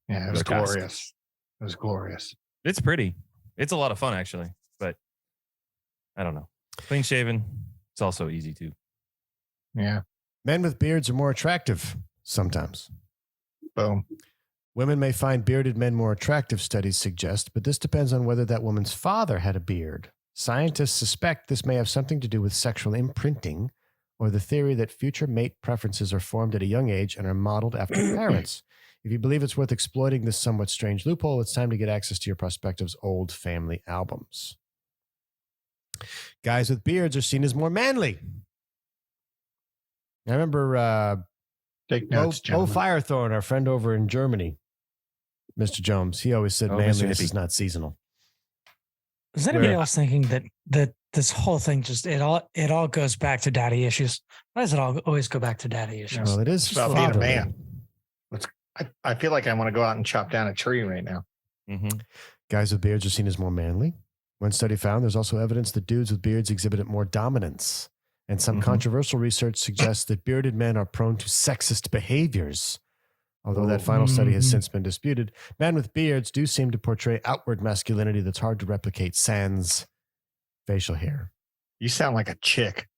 Yeah, it was Fantastic. glorious. It was glorious. It's pretty. It's a lot of fun actually, but I don't know. Clean shaven. It's also easy too. Yeah. Men with beards are more attractive sometimes. Boom. Women may find bearded men more attractive, studies suggest, but this depends on whether that woman's father had a beard. Scientists suspect this may have something to do with sexual imprinting or the theory that future mate preferences are formed at a young age and are modeled after parents. If you believe it's worth exploiting this somewhat strange loophole, it's time to get access to your prospective's old family albums. Guys with beards are seen as more manly. I remember Take Bo notes, gentlemen. Firethorn, our friend over in Germany, Mr. Jomes, he always said Oh, Mr. manliness Hippie. is not seasonal. Is anybody Where- else thinking that this whole thing just it all goes back to daddy issues? Why does it always go back to daddy issues? Well, it is It's about being a fatherly. man. I feel like I want to go out and chop down a tree right now. Mm-hmm. Guys with beards are seen as more manly. One study found there's also evidence that dudes with beards exhibited more dominance. And some Mhm. controversial research suggests that bearded men are prone to sexist behaviors. Although that final study has Mhm. since been disputed, men with beards do seem to portray outward masculinity that's hard to replicate sans facial hair. You sound like a chick.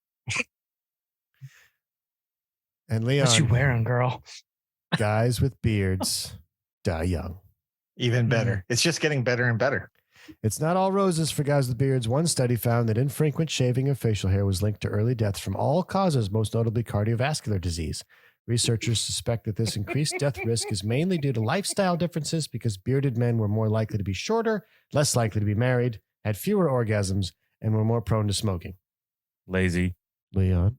And Leon, What you wearing, girl? guys with beards die young. Even better. It's just getting better and better. It's not all roses for guys with beards. One study found that infrequent shaving of facial hair was linked to early deaths from all causes, most notably cardiovascular disease. Researchers suspect that this increased death risk is mainly due to lifestyle differences because bearded men were more likely to be shorter, less likely to be married, had fewer orgasms, and were more prone to smoking. Lazy. Leon?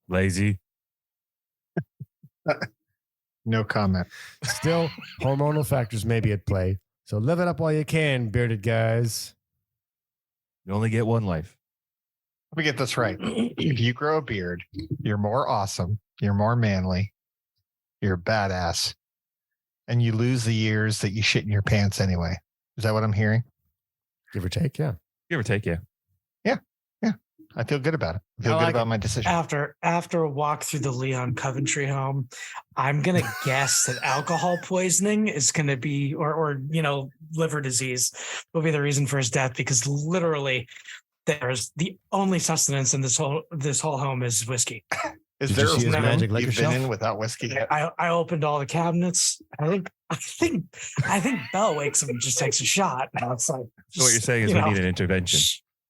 Lazy. No comment. Still, hormonal factors may be at play. So live it up while you can, bearded guys. You only get one life. Let me get this right. If you grow a beard, you're more awesome. You're more manly. You're a badass. And you lose the years that you shit in your pants anyway. Is that what I'm hearing? Give or take, yeah. Give or take, yeah. Yeah. Yeah. I feel good about it. I feel good about my decision. After a walk through the Leon Coventry home, I'm gonna guess that alcohol poisoning is gonna be, or liver disease will be the reason for his death, because literally there's the only sustenance in this whole home is whiskey. Is Did there you see his a magic liquor you've shelf? been in without whiskey yet? I opened all the cabinets. I think Belle wakes up and just takes a shot. And it's like, So what you're saying is we need an intervention.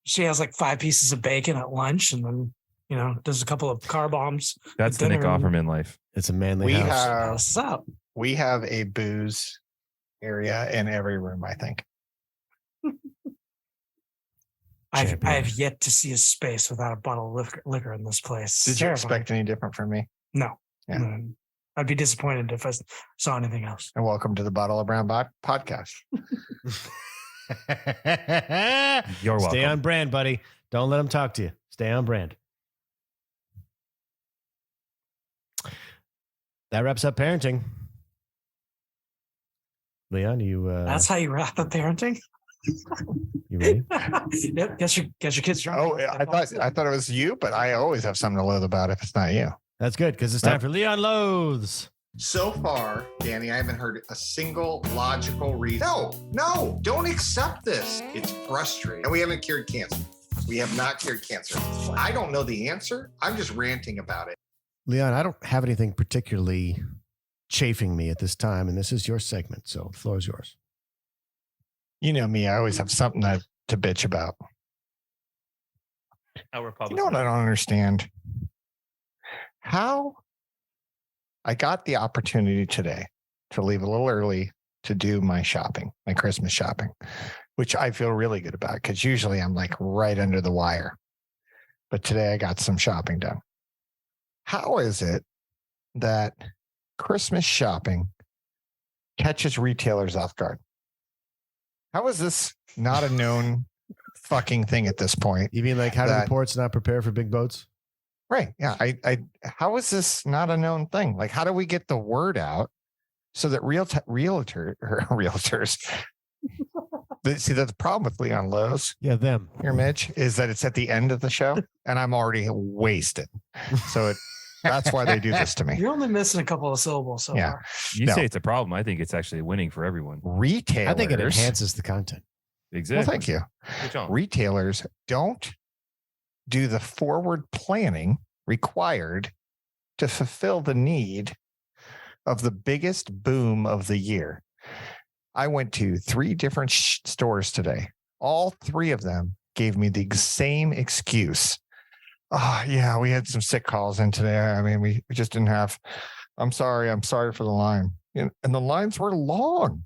She has like 5 pieces of bacon at lunch, and then does a couple of car bombs. That's the Nick Offerman life. It's a manly house. What's up? We have a booze area in every room, I think. I have yet to see a space without a bottle of liquor in this place. Did you expect any different from me? No. Yeah. I'd be disappointed if I saw anything else. And welcome to the Bottle of Brown podcast. You're welcome. Stay on brand, buddy. Don't let them talk to you. Stay on brand. That wraps up parenting. Leon, you That's how you wrap up parenting? You ready? Yep. Guess your kid's drunk. Oh, I thought it was you, but I always have something to loathe about if it's not you. That's good, because it's time for Leon Loathes. So far, Danny, I haven't heard a single logical reason. No, don't accept this. It's frustrating. And we haven't cured cancer. We have not cured cancer. I don't know the answer. I'm just ranting about it. Leon, I don't have anything particularly chafing me at this time, and this is your segment, so the floor is yours. You know me, I always have something to bitch about. Our Republican. You know what I don't understand? How I got the opportunity today to leave a little early to do my shopping, my Christmas shopping, which I feel really good about because usually I'm like right under the wire. But today I got some shopping done. How is it that Christmas shopping catches retailers off guard? How is this not a known fucking thing at this point? You mean like how do the ports not prepare for big boats? Right. Yeah. How is this not a known thing? Like, how do we get the word out so that realtors see that the problem with Leon Lowe's, them here, Mitch, is that it's at the end of the show and I'm already wasted. So that's why they do this to me. You're only missing a couple of syllables so far. You say it's a problem. I think it's actually winning for everyone. Retailers. I think it enhances the content. Exactly. Well, thank you. Good job. Retailers don't do the forward planning required to fulfill the need of the biggest boom of the year. I went to 3 different stores today. All 3 of them gave me the same excuse. Oh, yeah, we had some sick calls in today. I mean, we just didn't have, I'm sorry for the line. And the lines were long,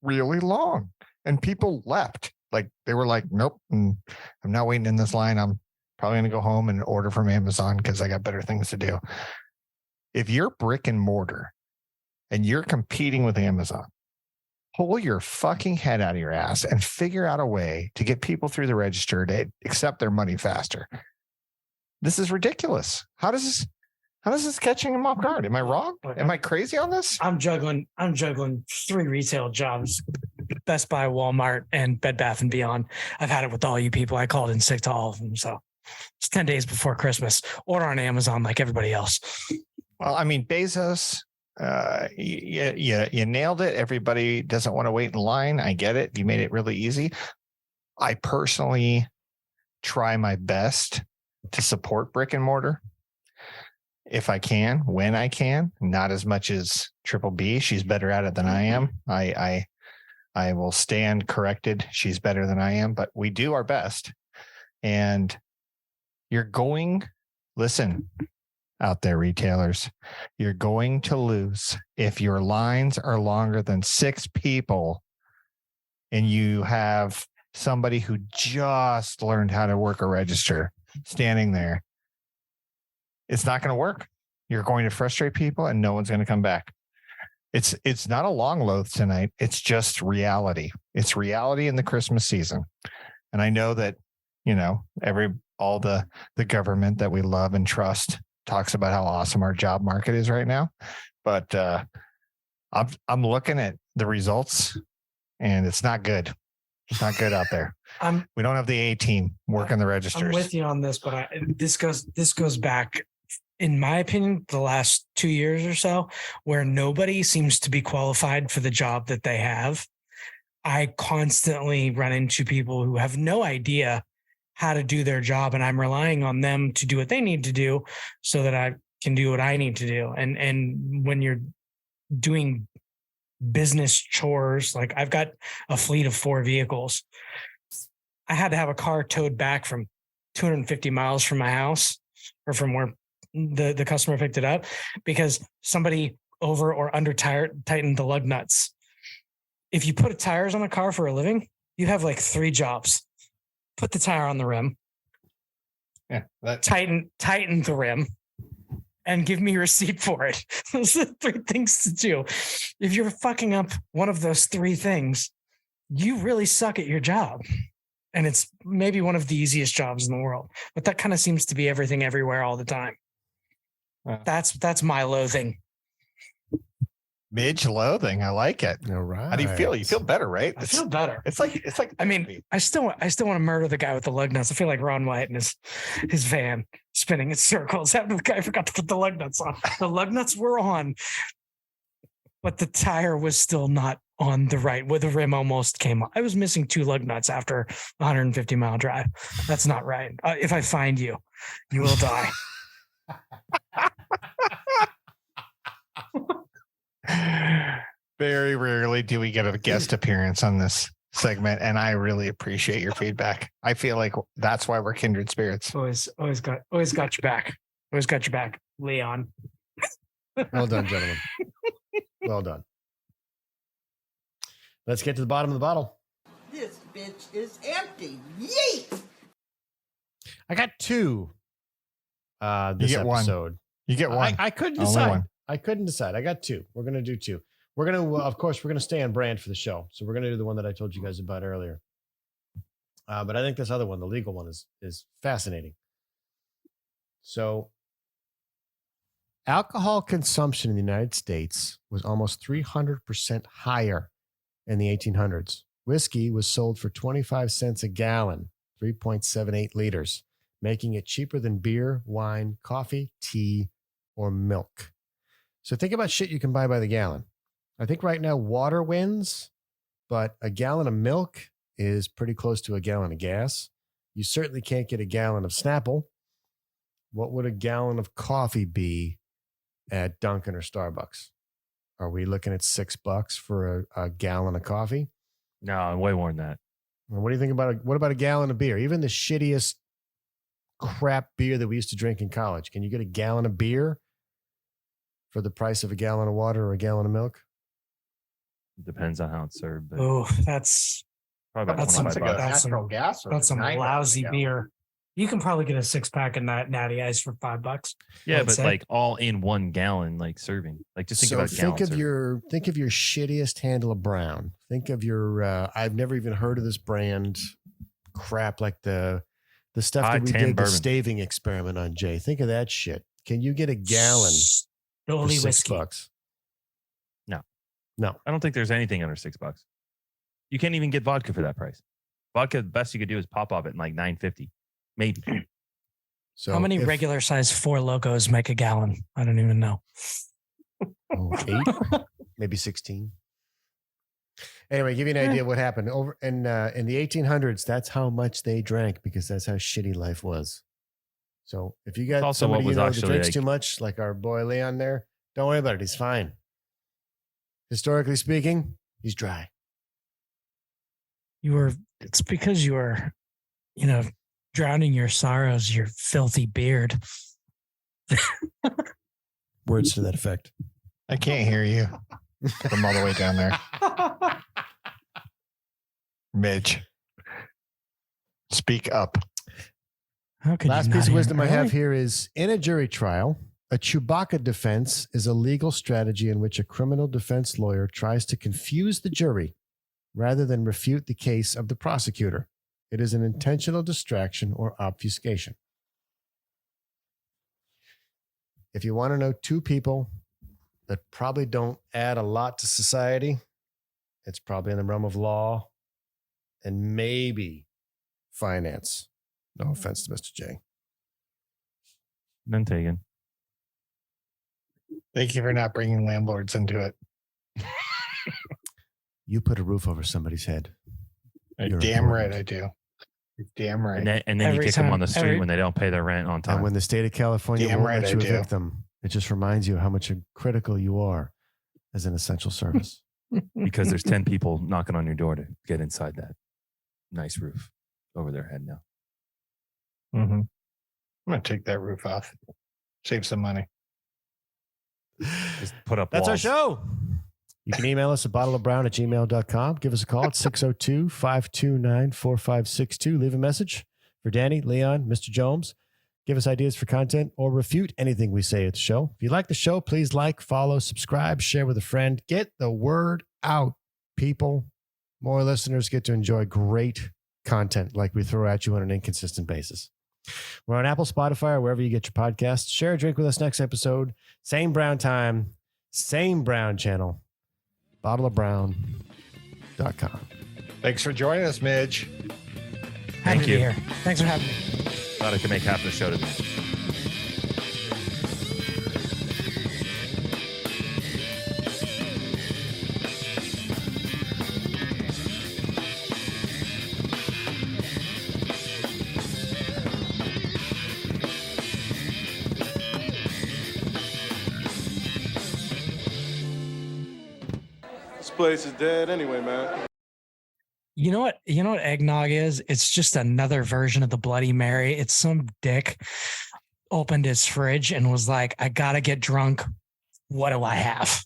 really long. And people left. Like, they were like, nope, I'm not waiting in this line. I'm probably going to go home and order from Amazon because I got better things to do. If you're brick and mortar and you're competing with Amazon, pull your fucking head out of your ass and figure out a way to get people through the register to accept their money faster. This is ridiculous. How is this catching them off guard? Am I wrong? Am I crazy on this? I'm juggling 3 retail jobs. Best Buy, Walmart, and Bed Bath & Beyond. I've had it with all you people. I called in sick to all of them. So it's 10 days before Christmas. Order on Amazon like everybody else. Well, I mean, Bezos, you nailed it. Everybody doesn't want to wait in line. I get it. You made it really easy. I personally try my best to support brick and mortar if I can, when I can, not as much as Triple B. She's better at it than I am. I will stand corrected. She's better than I am, but we do our best. And listen out there, retailers, you're going to lose if your lines are longer than 6 people and you have somebody who just learned how to work a register standing there. It's not going to work. You're going to frustrate people and no one's going to come back. It's not a long loath tonight. It's just reality. It's reality in the Christmas season. And I know that, all the government that we love and trust talks about how awesome our job market is right now. But I'm looking at the results and it's not good. It's not good out there. We don't have the A team working the registers. I'm with you on this, but this goes back, in my opinion, the last 2 years or so, where nobody seems to be qualified for the job that they have. I constantly run into people who have no idea how to do their job, and I'm relying on them to do what they need to do so that I can do what I need to do. And when you're doing business chores, like I've got a fleet of 4 vehicles. I had to have a car towed back from 250 miles from my house, or from where the customer picked it up, because somebody over or under tightened the lug nuts. If you put tires on a car for a living, you have like 3 jobs. Put the tire on the rim. Yeah. Tighten the rim. And give me a receipt for it. Those are the 3 things to do. If you're fucking up one of those 3 things, you really suck at your job. And it's maybe one of the easiest jobs in the world. But that kind of seems to be everything everywhere all the time. That's my loathing. Midge loathing. I like it. All right. How do you feel? You feel better, right? I feel better. It's like. I mean, I still want to murder the guy with the lug nuts. I feel like Ron White and his van spinning in circles after the guy forgot to put the lug nuts on. The lug nuts were on, but the tire was still not on the right, where the rim almost came off. I was missing 2 lug nuts after a 150-mile drive. That's not right. If I find you, you will die. Very rarely do we get a guest appearance on this segment, and I really appreciate your feedback. I feel like that's why we're kindred spirits. Always got your back. Always got your back, Leon. Well done, gentlemen. Well done. Let's get to the bottom of the bottle. This bitch is empty. Yeet! I got 2 this you get episode. 1. You get 1. I couldn't decide. I couldn't decide. I got 2. We're going to do 2. We're going to, of course, we're going to stay on brand for the show. So we're going to do the one that I told you guys about earlier. But I think this other one, the legal one, is fascinating. So alcohol consumption in the United States was almost 300% higher in the 1800s. Whiskey was sold for 25 cents a gallon, 3.78 liters, making it cheaper than beer, wine, coffee, tea, or milk. So think about shit you can buy by the gallon. I think right now water wins, but a gallon of milk is pretty close to a gallon of gas. You certainly can't get a gallon of Snapple. What would a gallon of coffee be at Dunkin' or Starbucks? Are we looking at $6 for a gallon of coffee? No, way more than that. And what do you think about what about a gallon of beer? Even the shittiest crap beer that we used to drink in college. Can you get a gallon of beer for the price of a gallon of water or a gallon of milk? Depends on how it's served. But Oh, that's probably about some, $25. natural gas. that's some lousy beer. You can probably get a 6-pack of Natty Ice for $5. Yeah, I'd but say. like all in 1 gallon, like serving. Like just think about think gallon of your shittiest handle of Brown. Think of your I've never even heard of this brand crap, like the stuff that we did the staving experiment on, Jay. Think of that shit. Can you get a gallon for Only $6? whiskey. No. I don't think there's anything under $6. You can't even get vodka for that price. Vodka, the best you could do is pop off it in like $9.50, maybe. So how many regular size 4 Locos make a gallon? I don't even know. 8, maybe 16. Anyway, give you an idea of what happened over in the 1800s. That's how much they drank because that's how shitty life was. So if you got also somebody what was that actually drinks like- too much, like our boy Leon there, don't worry about it. He's fine. Historically speaking, he's dry. It's because you were, drowning your sorrows, your filthy beard. Words to that effect. I can't hear you from all the way down there. Midge, speak up. How could Last you piece not of hear wisdom I me? have here is in a jury trial, A Chewbacca defense is a legal strategy in which a criminal defense lawyer tries to confuse the jury rather than refute the case of the prosecutor. It is an intentional distraction or obfuscation. If you want to know two people that probably don't add a lot to society, it's probably in the realm of law and maybe finance. No offense to Mr. J. None taken. Thank you for not bringing landlords into it. You put a roof over somebody's head. You're Damn important. right I do. You're damn right. And then you kick them on the street when they don't pay their rent on time. And when the state of California Damn won't right let I you do. evict them, it just reminds you how much critical you are as an essential service. Because there's 10 people knocking on your door to get inside that nice roof over their head now. Mm-hmm. I'm going to take that roof off. Save some money. Just put up That's our walls. show. You can email us at bottleofbrown@gmail.com. Give us a call at 602-529-4562. Leave a message for Danny, Leon, Mr. Jomes. Give us ideas for content or refute anything we say at the show. If you like the show, please like, follow, subscribe, share with a friend. Get the word out, people. More listeners get to enjoy great content like we throw at you on an inconsistent basis. We're on Apple, Spotify, or wherever you get your podcasts. Share a drink with us next episode. Same brown time, same brown channel. bottleofbrown.com. Thanks for joining us, Midge. Happy Thank to be you. here. Thanks for having me. Thought I could make half the show today. This place is dead anyway, man. You know what? You know what eggnog is? It's just another version of the Bloody Mary. It's some dick opened his fridge and was like, I gotta get drunk. What do I have?